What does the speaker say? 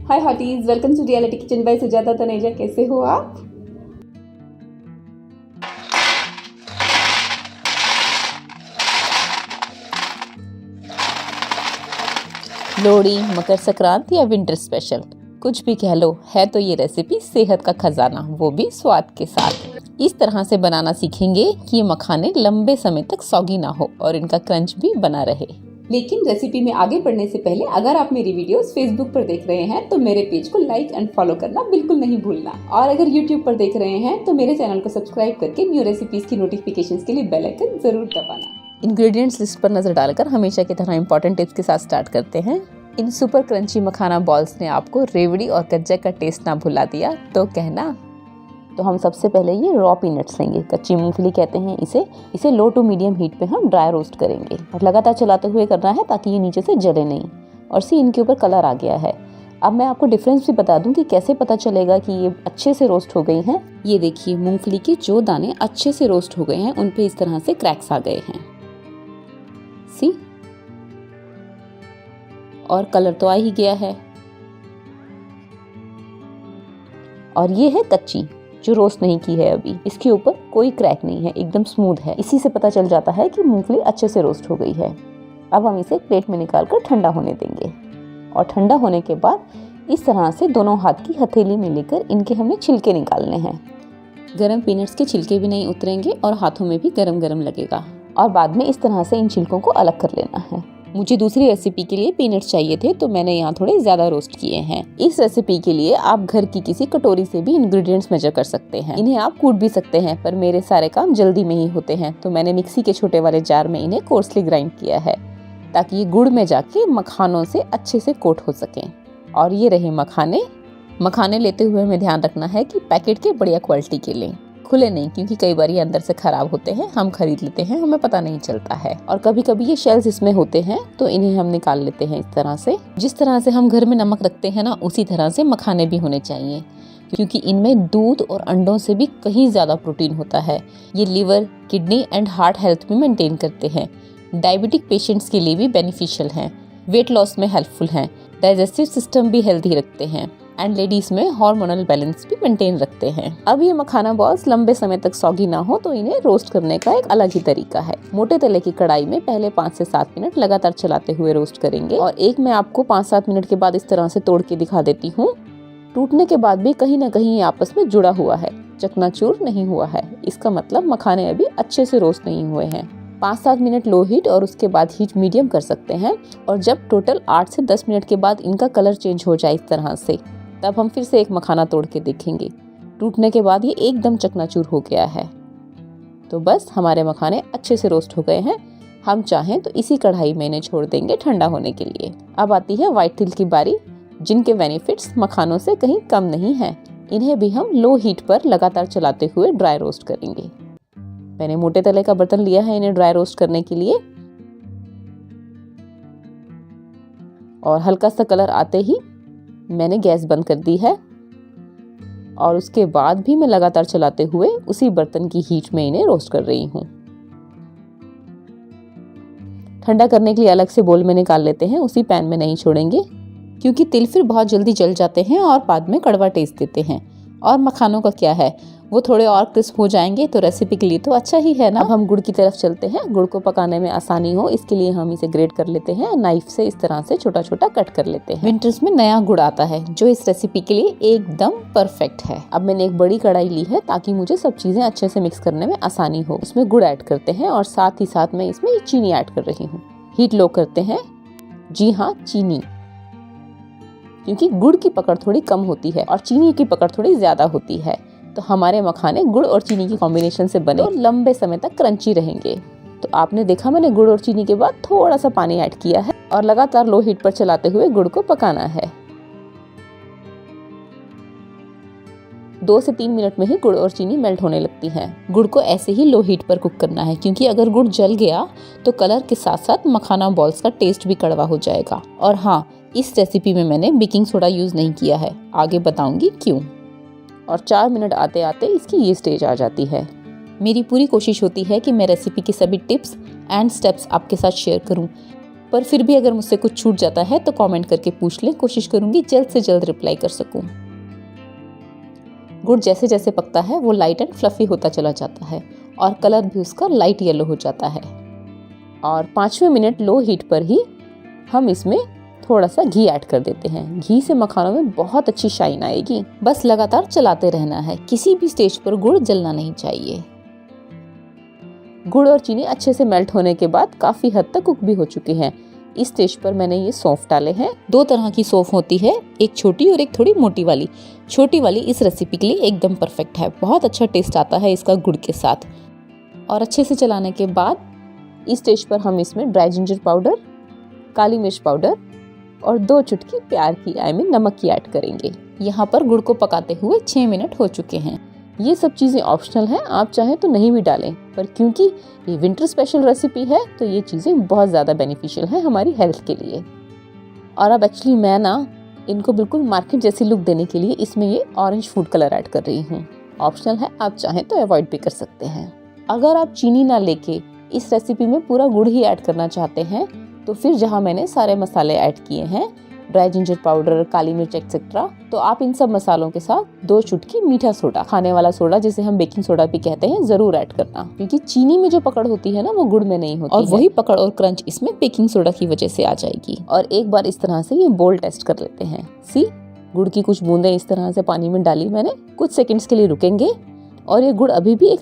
Hi hotties, welcome to reality kitchen by Sujata Taneja. कैसे हो आप? लोहड़ी, मकर संक्रांति या विंटर स्पेशल, कुछ भी कह लो, है तो ये रेसिपी सेहत का खजाना, वो भी स्वाद के साथ। इस तरह से बनाना सीखेंगे कि ये मखाने लंबे समय तक सौगी ना हो और इनका क्रंच भी बना रहे। लेकिन रेसिपी में आगे बढ़ने से पहले अगर आप मेरी वीडियोस फेसबुक पर देख रहे हैं तो मेरे पेज को लाइक एंड फॉलो करना बिल्कुल नहीं भूलना, और अगर यूट्यूब पर देख रहे हैं तो मेरे चैनल को सब्सक्राइब करके न्यू रेसिपीज की नोटिफिकेशंस के लिए बेल आइकन जरूर दबाना। इंग्रेडिएंट्स लिस्ट पर नजर डालकर हमेशा की तरह इंपॉर्टेंट टिप्स के साथ स्टार्ट करते हैं। इन सुपर क्रंची मखाना बॉल्स ने आपको रेवड़ी और गज्जक का टेस्ट ना भुला दिया तो कहना। तो हम सबसे पहले ये रॉ पीनट्स लेंगे, कच्ची मूंगफली कहते हैं इसे लो टू मीडियम हीट पे हम ड्राई रोस्ट करेंगे और लगातार चलाते हुए करना है ताकि ये नीचे से जले नहीं। और सी इनके ऊपर कलर आ गया है। अब मैं आपको डिफरेंस भी बता दूं कि कैसे पता चलेगा कि ये अच्छे से रोस्ट हो गई हैं। ये देखिए, मूंगफली के जो दाने अच्छे से रोस्ट हो गए हैं उन पे इस तरह से क्रैक्स आ गए हैं। सी, और कलर तो आ ही गया है। और ये है कच्ची, जो रोस्ट नहीं की है अभी, इसके ऊपर कोई क्रैक नहीं है, एकदम स्मूथ है। इसी से पता चल जाता है कि मूंगफली अच्छे से रोस्ट हो गई है। अब हम इसे प्लेट में निकालकर ठंडा होने देंगे और ठंडा होने के बाद इस तरह से दोनों हाथ की हथेली में लेकर इनके हमें छिलके निकालने हैं। गरम पीनट्स के छिलके भी नहीं उतरेंगे और हाथों में भी गरम गरम लगेगा। और बाद में इस तरह से इन छिलकों को अलग कर लेना है। मुझे दूसरी रेसिपी के लिए पीनट्स चाहिए थे तो मैंने यहाँ थोड़े ज्यादा रोस्ट किए हैं। इस रेसिपी के लिए आप घर की किसी कटोरी से भी इंग्रेडिएंट्स मेजर कर सकते हैं। इन्हें आप कूट भी सकते हैं, पर मेरे सारे काम जल्दी में ही होते हैं तो मैंने मिक्सी के छोटे वाले जार में इन्हें कोर्सली ग्राइंड किया है ताकि ये गुड़ में जाके मखानों से अच्छे से कोट हो सके। और ये रहे मखाने लेते हुए हमें ध्यान रखना है कि पैकेट के बढ़िया क्वालिटी के लें, खुले नहीं, क्योंकि कई बार ये अंदर से खराब होते हैं। हम खरीद लेते हैं, हमें पता नहीं चलता है। और कभी कभी ये शेल्स इसमें होते हैं तो इन्हें हम निकाल लेते हैं इस तरह से। जिस तरह से हम घर में नमक रखते हैं ना, उसी तरह से मखाने भी होने चाहिए, क्योंकि इनमें दूध और अंडों से भी कहीं ज्यादा प्रोटीन होता है। ये liver, kidney and heart health भी मेंटेन करते हैं। डायबिटिक पेशेंट्स के लिए भी बेनिफिशियल हैं, वेट लॉस में हेल्पफुल हैं, डाइजेस्टिव सिस्टम भी हेल्दी रखते हैं एंड लेडीज में हार्मोनल बैलेंस भी मेंटेन रखते हैं। अब ये मखाना बॉल्स लंबे समय तक सौगी ना हो तो इन्हें रोस्ट करने का एक अलग ही तरीका है। मोटे तले की कढ़ाई में पहले 5 से 7 मिनट लगातार चलाते हुए रोस्ट करेंगे। और एक मैं आपको 5-7 मिनट के बाद इस तरह से तोड़ के दिखा देती हूँ। टूटने के बाद भी कहीं ना कहीं आपस में जुड़ा हुआ है, चकनाचूर नहीं हुआ है। इसका मतलब मखाने अभी अच्छे से रोस्ट नहीं हुए हैं। 5-7 मिनट लो हीट और उसके बाद हीट मीडियम कर सकते हैं। और जब टोटल 8 से 10 मिनट के बाद इनका कलर चेंज हो जाए इस तरह से, तब हम फिर से एक मखाना तोड़ के देखेंगे। टूटने के बाद ये एकदम चकनाचूर हो गया है। तो बस हमारे मखाने अच्छे से रोस्ट हो गए हैं। हम चाहें तो इसी कढ़ाई में इन्हें छोड़ देंगे ठंडा होने के लिए। अब आती है व्हाइट तिल की बारी, जिनके बेनिफिट्स मखानों से कहीं कम नहीं है। इन्हें भी हम लो हीट पर लगातार चलाते हुए ड्राई रोस्ट करेंगे। मैंने मोटे तले का बर्तन लिया है इन्हें ड्राई रोस्ट करने के लिए। और हल्का सा कलर आते ही मैंने गैस बंद कर दी है और उसके बाद भी मैं लगातार चलाते हुए उसी बर्तन की हीट में इन्हें रोस्ट कर रही हूँ। ठंडा करने के लिए अलग से बोल में निकाल लेते हैं, उसी पैन में नहीं छोड़ेंगे, क्योंकि तिल फिर बहुत जल्दी जल जाते हैं और बाद में कड़वा टेस्ट देते हैं। और मखानों का क्या है, वो थोड़े और क्रिस्प हो जाएंगे तो रेसिपी के लिए तो अच्छा ही है ना। अब हम गुड़ की तरफ चलते हैं। गुड़ को पकाने में आसानी हो इसके लिए हम इसे ग्रेट कर लेते हैं, नाइफ से इस तरह से छोटा छोटा कट कर लेते हैं। विंटर्स में नया गुड़ आता है जो इस रेसिपी के लिए एकदम परफेक्ट है। अब मैंने एक बड़ी कढ़ाई ली है ताकि मुझे सब चीजें अच्छे से मिक्स करने में आसानी हो। उसमें गुड़ ऐड करते हैं और साथ ही साथ मैं इसमें चीनी ऐड कर रही हूँ। हीट लो करते हैं, जी हाँ चीनी, क्योंकि गुड़ की पकड़ थोड़ी कम होती है और चीनी की पकड़ थोड़ी ज्यादा होती है। तो हमारे मखाने गुड़ और चीनी की कॉम्बिनेशन से बने और लंबे समय तक क्रंची रहेंगे। तो आपने देखा मैंने गुड़ और चीनी के बाद थोड़ा सा पानी ऐड किया है और लगातार लो हीट पर चलाते हुए गुड़ को पकाना है। 2 से 3 मिनट में ही गुड़ और चीनी मेल्ट होने लगती है। गुड़ को ऐसे ही लो हीट पर कुक करना है, क्योंकि अगर गुड़ जल गया तो कलर के साथ साथ मखाना बॉल्स का टेस्ट भी कड़वा हो जाएगा। और हाँ, इस रेसिपी में मैंने बेकिंग सोडा यूज नहीं किया है, आगे बताऊंगी क्यों। और 4 मिनट आते आते इसकी ये स्टेज आ जाती है। मेरी पूरी कोशिश होती है कि मैं रेसिपी के सभी टिप्स एंड स्टेप्स आपके साथ शेयर करूं, पर फिर भी अगर मुझसे कुछ छूट जाता है तो कमेंट करके पूछ लें, कोशिश करूंगी जल्द से जल्द रिप्लाई कर सकूं। गुड़ जैसे जैसे पकता है वो लाइट एंड फ्लफी होता चला जाता है और कलर भी उसका लाइट येलो हो जाता है। और 5वें मिनट लो हीट पर ही हम इसमें थोड़ा सा घी ऐड कर देते हैं। घी से मखानों में बहुत अच्छी शाइन आएगी। बस लगातार चलाते रहना है, किसी भी स्टेज पर गुड़ जलना नहीं चाहिए। गुड़ और चीनी अच्छे से मेल्ट होने के बाद काफी हद तक कुक भी हो चुके हैं। इस स्टेज पर मैंने ये सौंफ डाले हैं। 2 तरह की सौंफ होती है, एक छोटी और एक थोड़ी मोटी वाली। छोटी वाली इस रेसिपी के लिए एकदम परफेक्ट है, बहुत अच्छा टेस्ट आता है इसका गुड़ के साथ। और अच्छे से चलाने के बाद इस स्टेज पर हम इसमें ड्राई जिंजर पाउडर, काली मिर्च पाउडर और 2 चुटकी प्यार की नमक की ऐड करेंगे। यहाँ पर गुड़ को पकाते हुए 6 मिनट हो चुके हैं। ये सब चीज़ें ऑप्शनल हैं, आप चाहें तो नहीं भी डालें, पर क्योंकि ये विंटर स्पेशल रेसिपी है तो ये चीज़ें बहुत ज़्यादा बेनिफिशियल हैं हमारी हेल्थ के लिए। और अब एक्चुअली मैं इनको बिल्कुल मार्केट जैसी लुक देने के लिए इसमें ये ऑरेंज फूड कलर ऐड कर रही हूँ। ऑप्शनल है, आप चाहें तो अवॉइड भी कर सकते हैं। अगर आप चीनी ना लेके इस रेसिपी में पूरा गुड़ ही ऐड करना चाहते हैं तो फिर जहाँ मैंने सारे मसाले ऐड किए हैं, ड्राई जिंजर पाउडर, काली मिर्च एक्सेट्रा, तो आप इन सब मसालों के साथ 2 चुटकी मीठा सोडा, खाने वाला सोडा जिसे हम बेकिंग सोडा भी कहते हैं, जरूर ऐड करना। क्योंकि चीनी में जो पकड़ होती है ना वो गुड़ में नहीं होती और वही पकड़ और क्रंच इसमें बेकिंग सोडा की वजह से आ जाएगी। और एक बार इस तरह से ये बोल टेस्ट कर लेते हैं। सी, गुड़ की कुछ बूंदें इस तरह से पानी में डाली मैंने, कुछ सेकंड्स के लिए रुकेंगे और ये गुड़ अभी भी एक